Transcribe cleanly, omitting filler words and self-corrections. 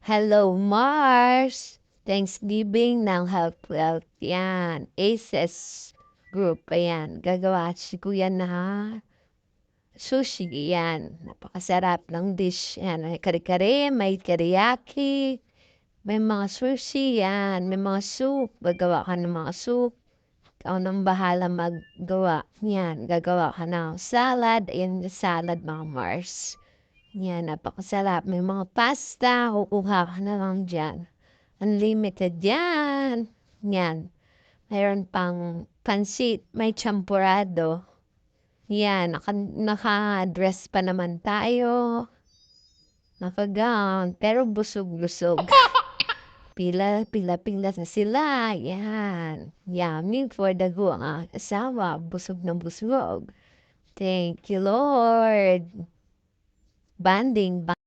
Hello, Mars! Thanksgiving ng Health, yan. Aces Group, ayan. Gagawa si Kuya na sushi, yan. Napakasarap ng dish, yan. May kare-kare, may teriyaki, may mga sushi, yan. May mga soup, gagawa ka ng mga soup. Ikaw nang bahala maggawa. Yan, gagawa ka ng salad, ayan yung salad, mga Mars. Yan, napakasarap. May mga pasta, kukuha ka na lang dyan. Unlimited yan. Yan. Mayroon pang pansit, may champurado. Yan, naka-dress pa naman tayo. Naka-gown, pero busog-busog. Pila na sila. Yan. Yummy for the go ang asawa. Busog na busog. Thank you, Lord. Banding.